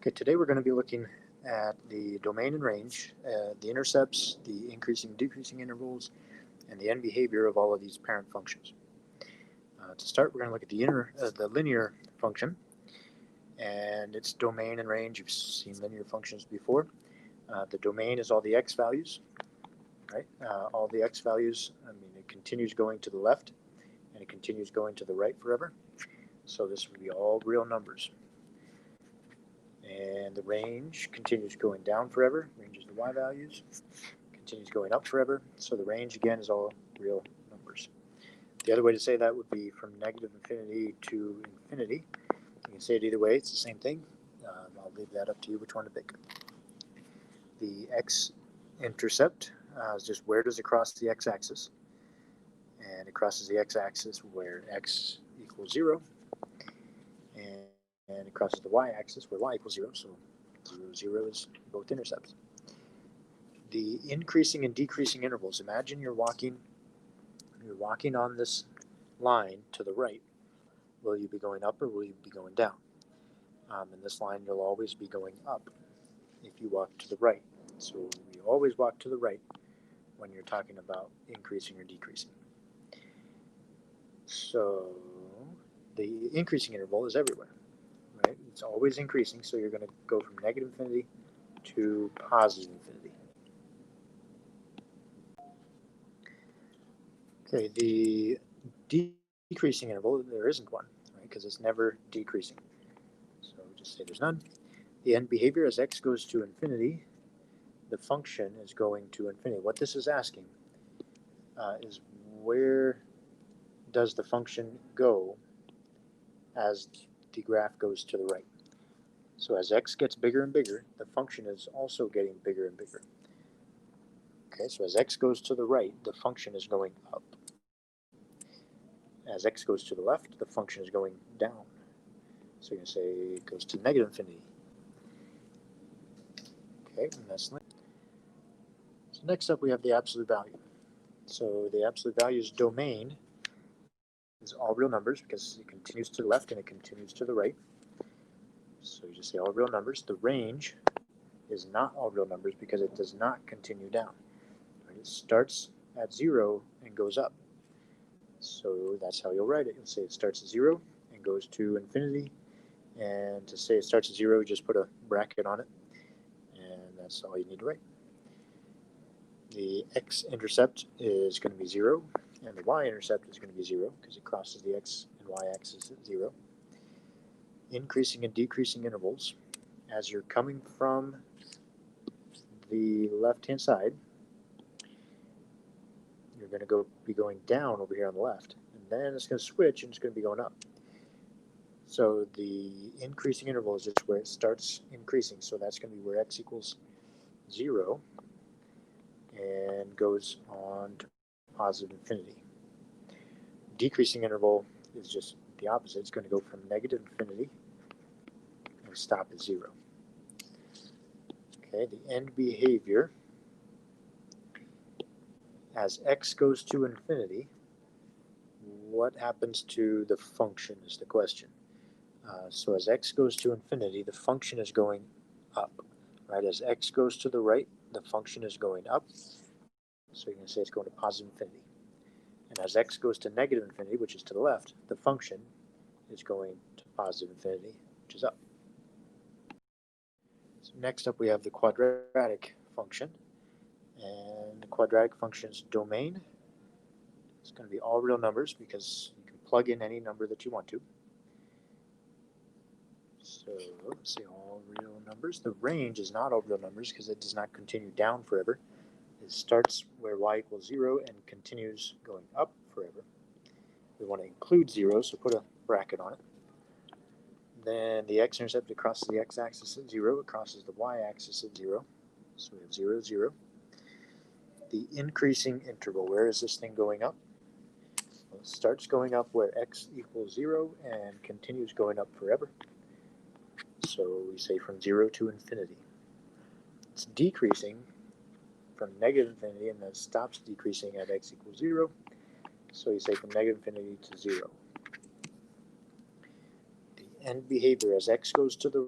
Okay, today we're going to be looking at the domain and range, the intercepts, the increasing and decreasing intervals, and the end behavior of all of these parent functions. To start, we're going to look at the linear function and its domain and range. You've seen linear functions before. The domain is all the x values, right? All the x values, it continues going to the left and it continues going to the right forever. So this would be all real numbers. And the range continues going down forever. Range is the y values. Continues going up forever. So the range, again, is all real numbers. The other way to say that would be from negative infinity to infinity. You can say it either way. It's the same thing. I'll leave that up to you which one to pick. The x-intercept is just where does it cross the x-axis. And it crosses the x-axis where x equals 0. And it crosses the y-axis where y equals 0. So 0, 0 is both intercepts. The increasing and decreasing intervals. Imagine you're walking on this line to the right. Will you be going up or will you be going down? In this line, you'll always be going up if you walk to the right. So you always walk to the right when you're talking about increasing or decreasing. So the increasing interval is everywhere, right? It's always increasing, so you're going to go from negative infinity to positive infinity. Okay, the decreasing interval, there isn't one, right? Because it's never decreasing. So just say there's none. The end behavior as x goes to infinity, the function is going to infinity. What this is asking is where does the function go as the graph goes to the right? So as x gets bigger and bigger, the function is also getting bigger and bigger. Okay, so as x goes to the right, the function is going up. As x goes to the left, the function is going down. So you're going to say it goes to negative infinity. Okay, and that's next. So next up we have the absolute value. So the absolute value's domain is all real numbers because it continues to the left and it continues to the right. So you just say all real numbers. The range is not all real numbers because it does not continue down. It starts at 0 and goes up. So that's how you'll write it. You'll say it starts at 0 and goes to infinity. And to say it starts at 0, just put a bracket on it. And that's all you need to write. The x-intercept is going to be 0, and the y-intercept is going to be 0 because it crosses the x and y axis at 0. Increasing and decreasing intervals. As you're coming from the left-hand side, you're going to be going down over here on the left, and then it's going to switch and it's going to be going up. So the increasing interval is just where it starts increasing, so that's going to be where x equals 0 and goes on to positive infinity. Decreasing interval is just the opposite. It's going to go from negative infinity and stop at 0. Okay, the end behavior as x goes to infinity, what happens to the function is the question. So as x goes to infinity, the function is going up, right? As x goes to the right, the function is going up. So you're going to say it's going to positive infinity. And as x goes to negative infinity, which is to the left, the function is going to positive infinity, which is up. So next up we have the quadratic function. And the quadratic function's domain is going to be all real numbers because you can plug in any number that you want to. So let's see, all real numbers. The range is not all real numbers because it does not continue down forever. It starts where y equals 0 and continues going up forever. We want to include 0, so put a bracket on it. Then the x-intercept, it crosses the x-axis at 0. It crosses the y-axis at 0. So we have 0, 0. The increasing interval, where is this thing going up? Well, it starts going up where x equals 0 and continues going up forever. So we say from 0 to infinity. It's decreasing from negative infinity and then stops decreasing at x equals 0. So you say from negative infinity to 0. The end behavior as x goes to the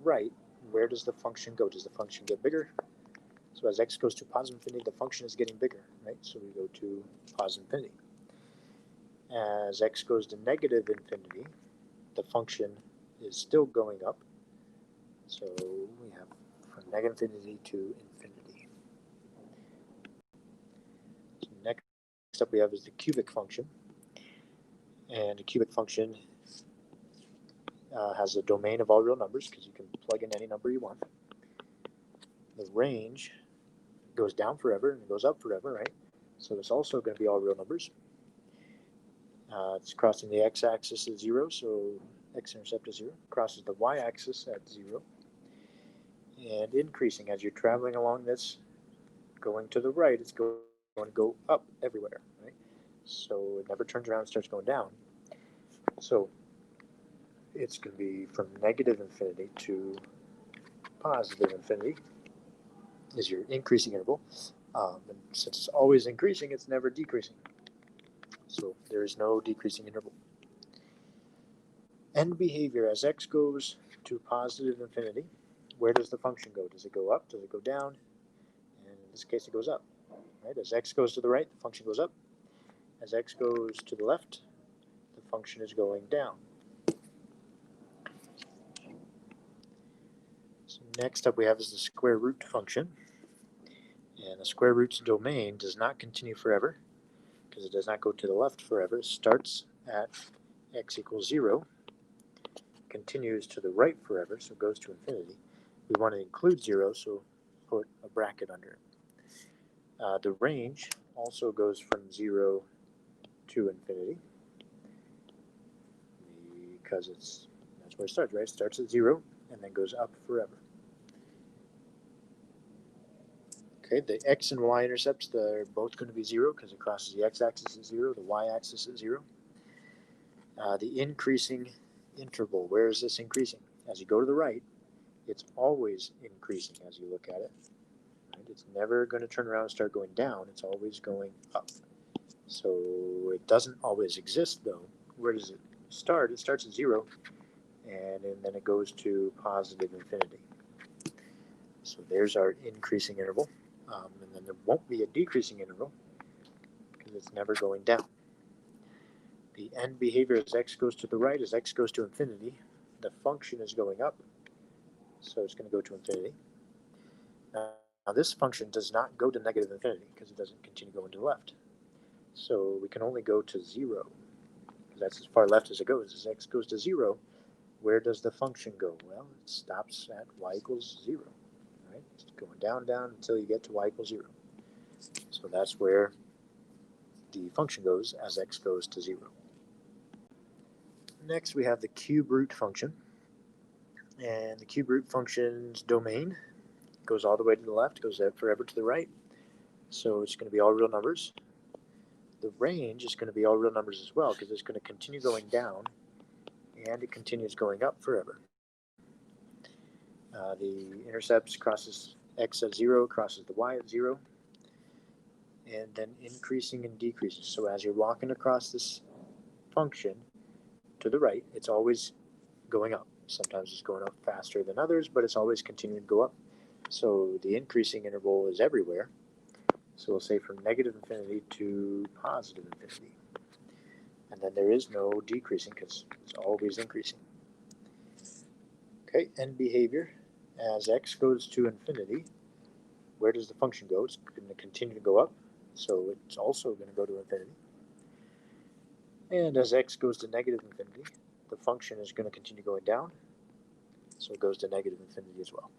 right, where does the function go? Does the function get bigger? So as x goes to positive infinity, the function is getting bigger, right? So we go to positive infinity. As x goes to negative infinity, the function is still going up. So we have from negative infinity to infinity. So next up we have is the cubic function. And a cubic function has a domain of all real numbers because you can plug in any number you want. The range goes down forever and it goes up forever, right? So it's also going to be all real numbers. It's crossing the x-axis at 0, so x-intercept is 0. Crosses the y-axis at 0. And increasing as you're traveling along this, going to the right, it's going to go up everywhere, right? So it never turns around and starts going down. So it's going to be from negative infinity to positive infinity is your increasing interval. And since it's always increasing, it's never decreasing. So there is no decreasing interval. End behavior as x goes to positive infinity, where does the function go? Does it go up? Does it go down? And in this case, it goes up. Right? As x goes to the right, the function goes up. As x goes to the left, the function is going down. So next up we have is the square root function. And the square root's domain does not continue forever because it does not go to the left forever. It starts at x equals 0, continues to the right forever, so it goes to infinity. We want to include 0, so put a bracket under it. The range also goes from 0 to infinity because that's where it starts, right? It starts at 0 and then goes up forever. Okay, the x and y intercepts, they're both going to be 0 because it crosses the x-axis at 0, the y-axis at 0. The increasing interval, where is this increasing? As you go to the right, it's always increasing as you look at it. Right? It's never going to turn around and start going down. It's always going up. So it doesn't always exist, though. Where does it start? It starts at 0, and then it goes to positive infinity. So there's our increasing interval. And then there won't be a decreasing interval because it's never going down. The end behavior as x goes to the right, as x goes to infinity, the function is going up, so it's going to go to infinity. Now this function does not go to negative infinity because it doesn't continue going to the left. So we can only go to 0 because that's as far left as it goes. As x goes to 0, where does the function go? Well, it stops at y equals 0. Right? It's going down, down until you get to y equals 0. So that's where the function goes as x goes to 0. Next, we have the cube root function. And the cube root function's domain goes all the way to the left, goes forever to the right. So it's going to be all real numbers. The range is going to be all real numbers as well because it's going to continue going down and it continues going up forever. The intercepts crosses x at 0, crosses the y at 0, and then increasing and decreasing. So as you're walking across this function to the right, it's always going up. Sometimes it's going up faster than others, but it's always continuing to go up. So the increasing interval is everywhere. So we'll say from negative infinity to positive infinity. And then there is no decreasing because it's always increasing. Okay, end behavior. As x goes to infinity, where does the function go? It's going to continue to go up, so it's also going to go to infinity. And as x goes to negative infinity, the function is going to continue going down, so it goes to negative infinity as well.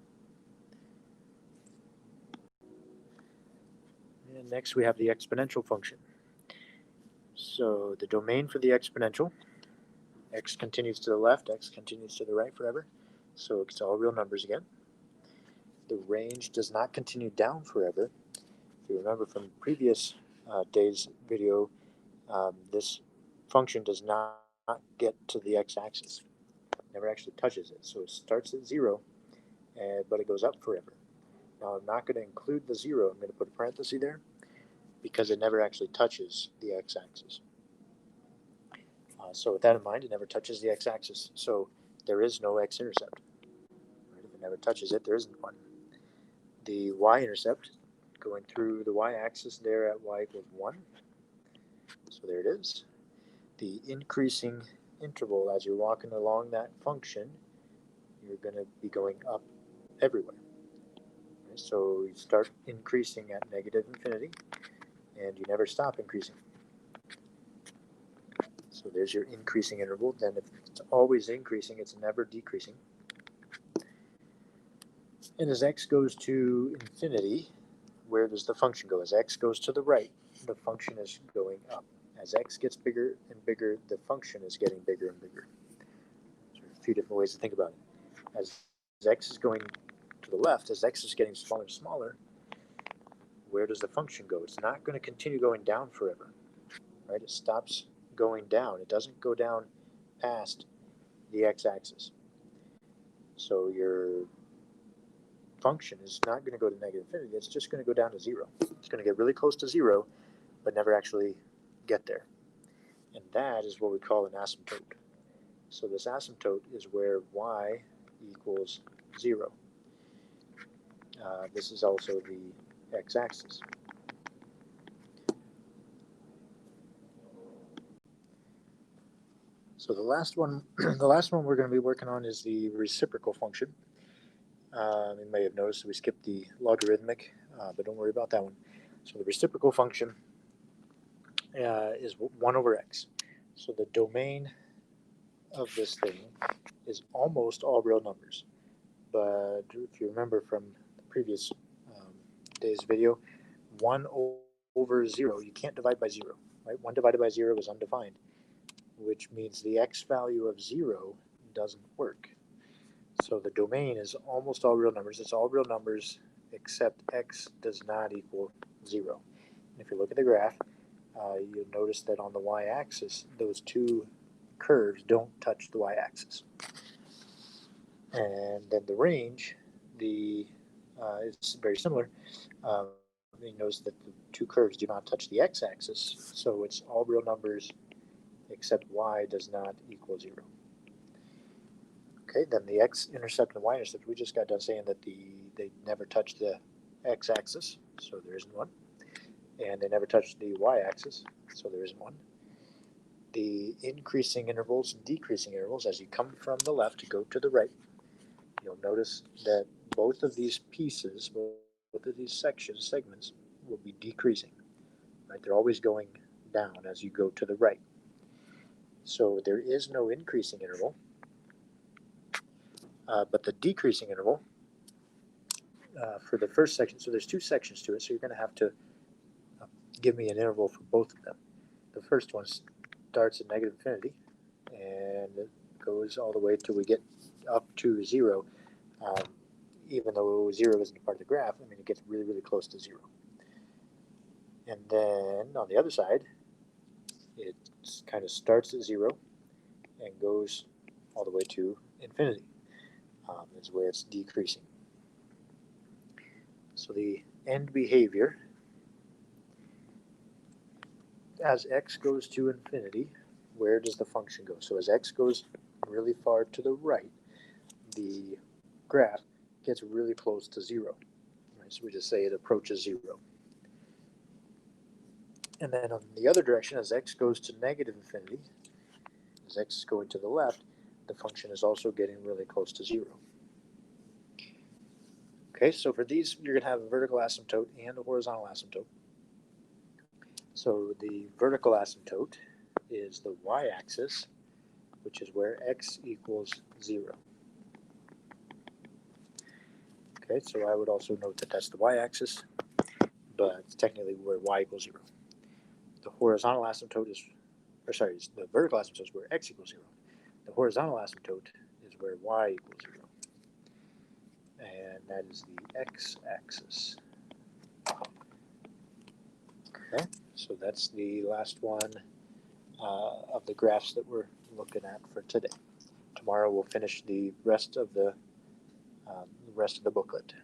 And next we have the exponential function. So the domain for the exponential, x continues to the left, x continues to the right forever, so it's all real numbers again. The range does not continue down forever. If you remember from previous day's video, this function does not get to the x-axis. It never actually touches it. So it starts at 0, but it goes up forever. Now I'm not going to include the 0. I'm going to put a parenthesis there because it never actually touches the x-axis. So with that in mind, it never touches the x-axis. So there is no x-intercept. Right? If it never touches it, there isn't one. The y-intercept going through the y-axis there at y equals 1. So there it is. The increasing interval as you're walking along that function, you're going to be going up everywhere. Right? So you start increasing at negative infinity, and you never stop increasing. So there's your increasing interval. Then if it's always increasing, it's never decreasing. And as x goes to infinity, where does the function go? As x goes to the right, the function is going up. As x gets bigger and bigger, the function is getting bigger and bigger. So there's a few different ways to think about it. As x is going to the left, as x is getting smaller and smaller, where does the function go? It's not going to continue going down forever, right? It stops going down. It doesn't go down past the x-axis. So your function is not going to go to negative infinity. It's just going to go down to 0. It's going to get really close to 0, but never actually get there. And that is what we call an asymptote. So this asymptote is where y equals 0. This is also the x-axis. So the last one we're going to be working on is the reciprocal function. You may have noticed we skipped the logarithmic, but don't worry about that one. So the reciprocal function is 1 over x. So the domain of this thing is almost all real numbers. But if you remember from the previous day's video, 1 over 0, you can't divide by 0. Right? 1 divided by 0 is undefined, which means the x value of 0 doesn't work. So the domain is almost all real numbers. It's all real numbers except x does not equal 0. And if you look at the graph, you'll notice that on the y-axis, those two curves don't touch the y-axis. And then the range, it's very similar. You notice that the two curves do not touch the x-axis, so it's all real numbers except y does not equal 0. Okay, then the x-intercept and y-intercept, we just got done saying that they never touch the x-axis, so there isn't one. And they never touch the y-axis, so there isn't one. The increasing intervals and decreasing intervals, as you come from the left to go to the right, you'll notice that both of these pieces, both of these segments, will be decreasing. Right? They're always going down as you go to the right. So there is no increasing interval, but the decreasing interval for the first section, so there's two sections to it, so you're going to have to give me an interval for both of them. The first one starts at negative infinity, and it goes all the way till we get up to 0. Even though 0 isn't a part of the graph, I mean, it gets really, really close to 0. And then on the other side, it kind of starts at 0 and goes all the way to infinity. Is where it's decreasing. So the end behavior, as x goes to infinity, where does the function go? So as x goes really far to the right, the graph gets really close to 0. Right? So we just say it approaches 0. And then on the other direction, as x goes to negative infinity, as x is going to the left, the function is also getting really close to 0. Okay, so for these, you're going to have a vertical asymptote and a horizontal asymptote. So the vertical asymptote is the y-axis, which is where x equals 0. Okay, so I would also note that that's the y-axis, but it's technically where y equals 0. The horizontal asymptote is, the vertical asymptote is where x equals 0. The horizontal asymptote is where y equals 0. And that is the x-axis. Okay, so that's the last one of the graphs that we're looking at for today. Tomorrow we'll finish the rest of the booklet.